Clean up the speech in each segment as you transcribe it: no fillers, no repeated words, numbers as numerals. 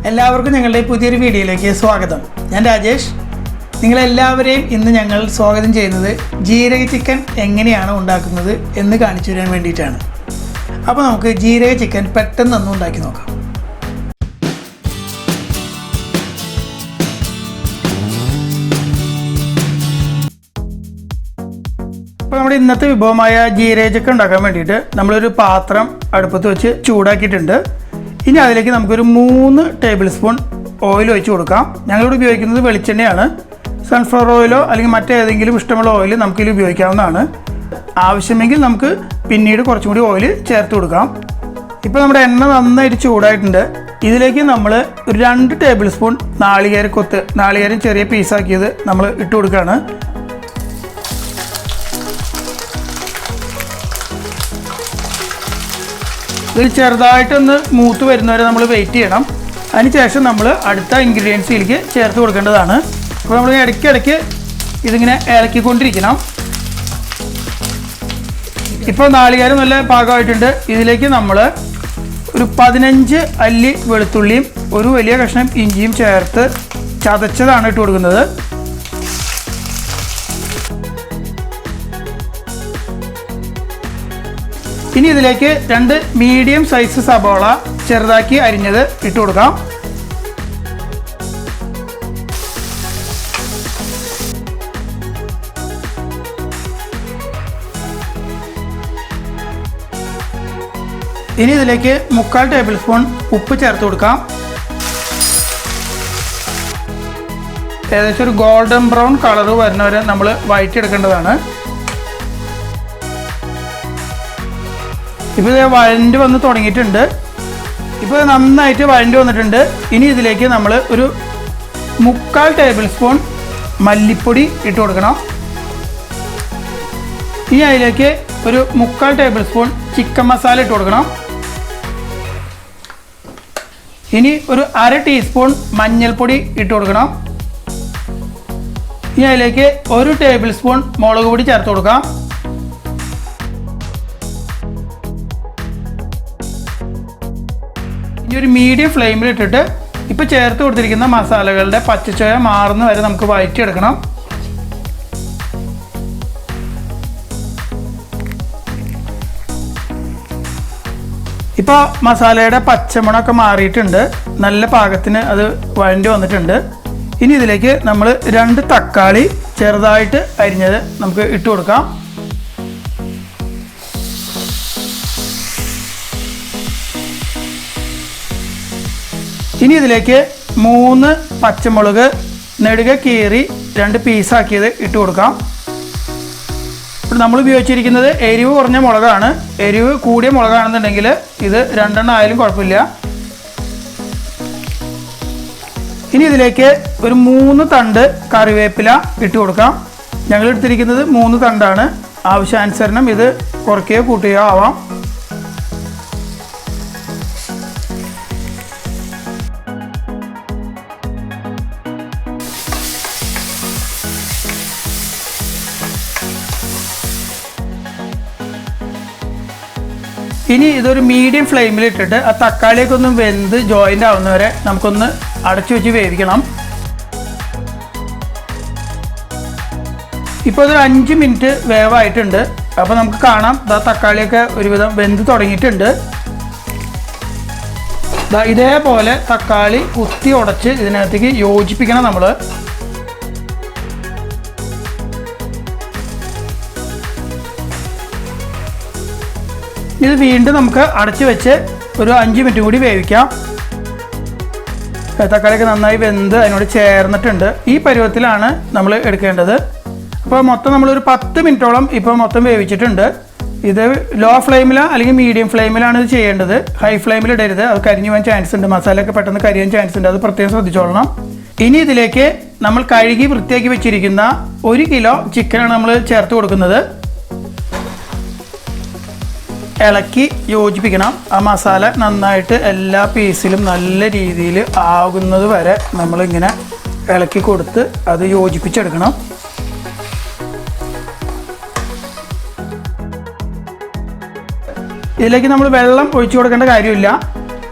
എല്ലാവർക്കും ഞങ്ങളുടെ പുതിയൊരു വീഡിയോയിലേക്ക് സ്വാഗതം. ഞാൻ രാജേഷ്. നിങ്ങളെല്ലാവരെയും ഇന്ന് ഞങ്ങൾ സ്വാഗതം ചെയ്യുന്നത് ജീരക ചിക്കൻ എങ്ങനെയാണ് ഉണ്ടാക്കുന്നത് എന്ന് കാണിച്ചു തരാൻ വേണ്ടിയിട്ടാണ്. അപ്പോൾ നമുക്ക് ജീരക ചിക്കൻ പെട്ടെന്നൊന്നും ഉണ്ടാക്കി നോക്കാം. അപ്പോൾ നമ്മുടെ ഇന്നത്തെ വിഭവമായ ജീരക ചിക്കൻ ഉണ്ടാക്കാൻ വേണ്ടിയിട്ട് നമ്മളൊരു പാത്രം അടുപ്പത്ത് വെച്ച് ചൂടാക്കിയിട്ടുണ്ട്. ഇനി അതിലേക്ക് നമുക്കൊരു 3 ടേബിൾ സ്പൂൺ ഓയിൽ ഒഴിച്ച് കൊടുക്കാം. ഞങ്ങളിവിടെ ഉപയോഗിക്കുന്നത് വെളിച്ചെണ്ണയാണ്. സൺഫ്ലവർ ഓയിലോ അല്ലെങ്കിൽ മറ്റേതെങ്കിലും ഇഷ്ടമുള്ള ഓയിൽ നമുക്കിതിൽ ഉപയോഗിക്കാവുന്നതാണ്. ആവശ്യമെങ്കിൽ നമുക്ക് പിന്നീട് കുറച്ചും കൂടി ഓയിൽ ചേർത്ത് കൊടുക്കാം. ഇപ്പോൾ നമ്മുടെ എണ്ണ നന്നായിട്ട് ചൂടായിട്ടുണ്ട്. ഇതിലേക്ക് നമ്മൾ ഒരു 2 ടേബിൾ സ്പൂൺ നാളികേരം ചെറിയ പീസാക്കിയത് നമ്മൾ ഇട്ട് കൊടുക്കുകയാണ്. ഇത് ചെറുതായിട്ടൊന്ന് മൂത്ത് വരുന്നവരെ നമ്മൾ വെയിറ്റ് ചെയ്യണം. അതിനുശേഷം നമ്മൾ അടുത്ത ഇൻഗ്രീഡിയൻസിലേക്ക് ചേർത്ത് കൊടുക്കേണ്ടതാണ്. അപ്പോൾ നമ്മൾ ഇടയ്ക്കിടയ്ക്ക് ഇതിങ്ങനെ ഇളക്കിക്കൊണ്ടിരിക്കണം. ഇപ്പോൾ നാളികേരം നല്ല പാകമായിട്ടുണ്ട്. ഇതിലേക്ക് നമ്മൾ ഒരു 15 അല്ലി വെളുത്തുള്ളിയും ഒരു വലിയ കഷ്ണം ഇഞ്ചിയും ചേർത്ത് ചതച്ചതാണ് ഇട്ട് കൊടുക്കുന്നത്. ഇനി ഇതിലേക്ക് 2 മീഡിയം സൈസ് സബോള ചെറുതാക്കി അരിഞ്ഞത് ഇട്ട് കൊടുക്കാം. ഇനി ഇതിലേക്ക് 3/4 ടേബിൾ സ്പൂൺ ഉപ്പ് ചേർത്ത് കൊടുക്കാം. ഏകദേശം ഒരു ഗോൾഡൻ ബ്രൗൺ കളർ വരുന്നവരെ നമ്മൾ വഴറ്റിയെടുക്കേണ്ടതാണ്. ഇപ്പോൾ ഇത് വഴണ്ട് വന്ന് തുടങ്ങിയിട്ടുണ്ട്. ഇപ്പോൾ നന്നായിട്ട് വഴണ്ട് വന്നിട്ടുണ്ട്. ഇനി ഇതിലേക്ക് നമ്മൾ ഒരു 3/4 ടേബിൾ സ്പൂൺ മല്ലിപ്പൊടി ഇട്ട് കൊടുക്കണം. ഇനി അതിലേക്ക് ഒരു 3/4 ടേബിൾ സ്പൂൺ ചിക്കൻ മസാല ഇട്ട് കൊടുക്കണം. ഇനി ഒരു 1/2 ടീസ്പൂൺ മഞ്ഞൾപ്പൊടി ഇട്ട് കൊടുക്കണം. ഇനി അതിലേക്ക് 1 ടേബിൾ സ്പൂൺ മുളക് പൊടി ചേർത്ത് കൊടുക്കാം. ഇനി ഒരു മീഡിയം ഫ്ലെയിമിൽ ഇട്ടിട്ട് ഇപ്പോൾ ചേർത്ത് കൊടുത്തിരിക്കുന്ന മസാലകളുടെ പച്ചച്ചുവ മാറുന്ന വരെ നമുക്ക് വഴറ്റിയെടുക്കണം. ഇപ്പോൾ മസാലയുടെ പച്ചമണമൊക്കെ മാറിയിട്ടുണ്ട്. നല്ല പാകത്തിന് അത് വഴണ്ടി വന്നിട്ടുണ്ട്. ഇനി ഇതിലേക്ക് നമ്മൾ 2 തക്കാളി ചെറുതായിട്ട് അരിഞ്ഞത് നമുക്ക് ഇട്ട് കൊടുക്കാം. ഇനി ഇതിലേക്ക് 3 പച്ചമുളക് നെടുക കീറി 2 പീസാക്കിയത് ഇട്ട് കൊടുക്കാം. ഇപ്പോൾ നമ്മൾ ഉപയോഗിച്ചിരിക്കുന്നത് എരിവ് കുറഞ്ഞ മുളകാണ്. എരിവ് കൂടിയ മുളകാണെന്നുണ്ടെങ്കിൽ ഇത് 2 എണ്ണം ആയാലും കുഴപ്പമില്ല. ഇനി ഇതിലേക്ക് ഒരു 3 തണ്ട് കറിവേപ്പില ഇട്ട് കൊടുക്കാം. ഞങ്ങൾ എടുത്തിരിക്കുന്നത് 3 തണ്ടാണ്. ആവശ്യാനുസരണം ഇത് കുറയ്ക്കുകയോ കൂട്ടുകയോ ആവാം. ഇനി ഇതൊരു മീഡിയം ഫ്ലെയിമിൽ ഇട്ടിട്ട് ആ തക്കാളിയൊക്കെ ഒന്ന് വെന്ത് ജോയിൻ്റ് ആവുന്നവരെ നമുക്കൊന്ന് അടച്ചു വെച്ച് വേവിക്കണം. ഇപ്പോൾ ഇതൊരു 5 മിനിറ്റ് വേവായിട്ടുണ്ട്. അപ്പോൾ നമുക്ക് കാണാം തക്കാളിയൊക്കെ ഒരുവിധം വെന്ത് തുടങ്ങിയിട്ടുണ്ട്. ഇതേപോലെ തക്കാളി കുത്തി ഉടച്ച് ഇതിനകത്തേക്ക് യോജിപ്പിക്കണം നമ്മൾ. ഇത് വീണ്ടും നമുക്ക് അടച്ചു വെച്ച് ഒരു 5 മിനിറ്റ് കൂടി വേവിക്കാം. തക്കാളിയൊക്കെ നന്നായി വെന്ത് അതിനോട് ചേർന്നിട്ടുണ്ട്. ഈ പരുവത്തിലാണ് നമ്മൾ എടുക്കേണ്ടത്. അപ്പോൾ മൊത്തം നമ്മളൊരു 10 മിനിറ്റോളം ഇപ്പോൾ മൊത്തം വേവിച്ചിട്ടുണ്ട്. ഇത് ലോ ഫ്ലെയിമിലോ അല്ലെങ്കിൽ മീഡിയം ഫ്ലെയിമിലാണ് ഇത് ചെയ്യേണ്ടത്. ഹൈ ഫ്ലെയിമിൽ ഇടരുത്, അത് കരിഞ്ഞു പോകാൻ ചാൻസ് ഉണ്ട്. മസാലയൊക്കെ പെട്ടെന്ന് കരിയാൻ ചാൻസ് ഉണ്ട്, അത് പ്രത്യേകം ശ്രദ്ധിച്ചോളണം. ഇനി ഇതിലേക്ക് നമ്മൾ കഴുകി വൃത്തിയാക്കി വെച്ചിരിക്കുന്ന 1 കിലോ ചിക്കനാണ് നമ്മൾ ചേർത്ത് കൊടുക്കുന്നത്. ഇളക്കി യോജിപ്പിക്കണം. ആ മസാല നന്നായിട്ട് എല്ലാ പീസിലും നല്ല രീതിയിൽ ആകുന്നത് വരെ നമ്മളിങ്ങനെ ഇളക്കി കൊടുത്ത് അത് യോജിപ്പിച്ചെടുക്കണം. ഇതിലേക്ക് നമ്മൾ വെള്ളം ഒഴിച്ചു കൊടുക്കേണ്ട കാര്യമില്ല.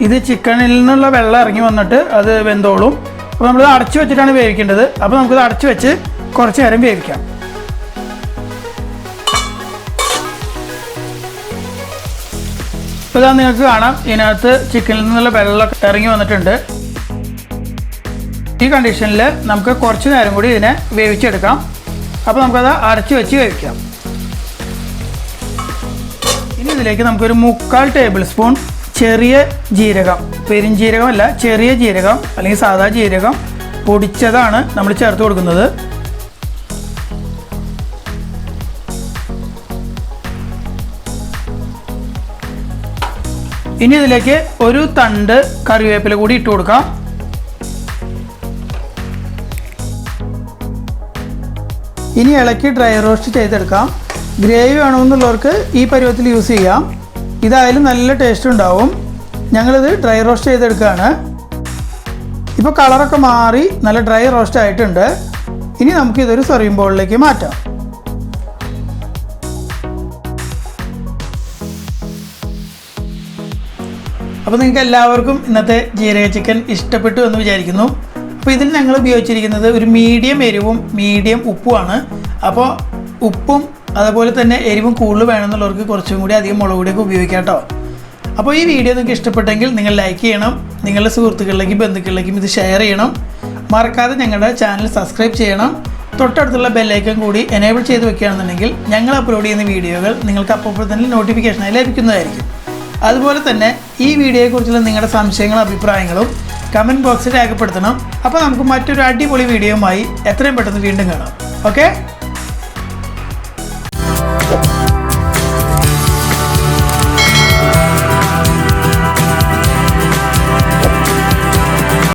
ഇത് ചിക്കനിൽ നിന്നുള്ള വെള്ളം ഇറങ്ങി വന്നിട്ട് അത് വെന്തോളും. അപ്പോൾ നമ്മൾ അടച്ചു വെച്ചിട്ടാണ് വേവിക്കേണ്ടത്. അപ്പോൾ നമുക്കിത് അടച്ചു വെച്ച് കുറച്ച് നേരം വേവിക്കാം. ഇപ്പോൾ ഇതാ നിങ്ങൾക്ക് കാണാം, ഇതിനകത്ത് ചിക്കനിൽ നിന്നുള്ള വെള്ളം ഇറങ്ങി വന്നിട്ടുണ്ട്. ഈ കണ്ടീഷനിൽ നമുക്ക് കുറച്ച് നേരം കൂടി ഇതിനെ വേവിച്ചെടുക്കാം. അപ്പോൾ നമുക്കത് അടച്ചു വെച്ച് വേവിക്കാം. ഇനി ഇതിലേക്ക് നമുക്കൊരു 3/4 ടേബിൾ സ്പൂൺ ചെറിയ ജീരകം, പെരിഞ്ജീരകമല്ല, ചെറിയ ജീരകം അല്ലെങ്കിൽ സാധാ ജീരകം പൊടിച്ചതാണ് നമ്മൾ ചേർത്ത് കൊടുക്കുന്നത്. ഇനി ഇതിലേക്ക് ഒരു തണ്ട് കറിവേപ്പില കൂടി ഇട്ട് കൊടുക്കാം. ഇനി ഇളക്കി ഡ്രൈ റോസ്റ്റ് ചെയ്തെടുക്കാം. ഗ്രേവി വേണമെന്നുള്ളവർക്ക് ഈ പരുവത്തിൽ യൂസ് ചെയ്യാം. ഇതായാലും നല്ല ടേസ്റ്റ് ഉണ്ടാവും. ഞങ്ങളിത് ഡ്രൈ റോസ്റ്റ് ചെയ്തെടുക്കുകയാണ്. ഇപ്പോൾ കളറൊക്കെ മാറി നല്ല ഡ്രൈ റോസ്റ്റ് ആയിട്ടുണ്ട്. ഇനി നമുക്കിതൊരു സെർവിങ് ബൗളിലേക്ക് മാറ്റാം. അപ്പോൾ നിങ്ങൾക്ക് എല്ലാവർക്കും ഇന്നത്തെ ജീരക ചിക്കൻ ഇഷ്ടപ്പെട്ടു എന്ന് വിചാരിക്കുന്നു. അപ്പോൾ ഇതിൽ ഞങ്ങൾ ഉപയോഗിച്ചിരിക്കുന്നത് ഒരു മീഡിയം എരിവും മീഡിയം ഉപ്പുമാണ്. അപ്പോൾ ഉപ്പും അതുപോലെ തന്നെ എരിവും കൂടുതൽ വേണമെന്നുള്ളവർക്ക് കുറച്ചും കൂടി അധികം മുളക് പൊടിയൊക്കെ ഉപയോഗിക്കാം കേട്ടോ. അപ്പോൾ ഈ വീഡിയോ നിങ്ങൾക്ക് ഇഷ്ടപ്പെട്ടെങ്കിൽ നിങ്ങൾ ലൈക്ക് ചെയ്യണം, നിങ്ങളുടെ സുഹൃത്തുക്കളിലേക്കും ബന്ധുക്കളിലേക്കും ഇത് ഷെയർ ചെയ്യണം. മറക്കാതെ ഞങ്ങളുടെ ചാനൽ സബ്സ്ക്രൈബ് ചെയ്യണം. തൊട്ടടുത്തുള്ള ബെല്ലൈക്കൺ കൂടി എനേബിൾ ചെയ്ത് വെക്കുകയാണെന്നുണ്ടെങ്കിൽ ഞങ്ങൾ അപ്ലോഡ് ചെയ്യുന്ന വീഡിയോകൾ നിങ്ങൾക്ക് അപ്പോൾ തന്നെ നോട്ടിഫിക്കേഷനായി ലഭിക്കുന്നതായിരിക്കും. അതുപോലെ തന്നെ ഈ വീഡിയോയെക്കുറിച്ചുള്ള നിങ്ങളുടെ സംശയങ്ങളും അഭിപ്രായങ്ങളും കമൻറ്റ് ബോക്സിൽ രേഖപ്പെടുത്തണം. അപ്പോൾ നമുക്ക് മറ്റൊരു അടിപൊളി വീഡിയോയുമായി എത്രയും പെട്ടെന്ന് വീണ്ടും കാണാം. ഓക്കെ.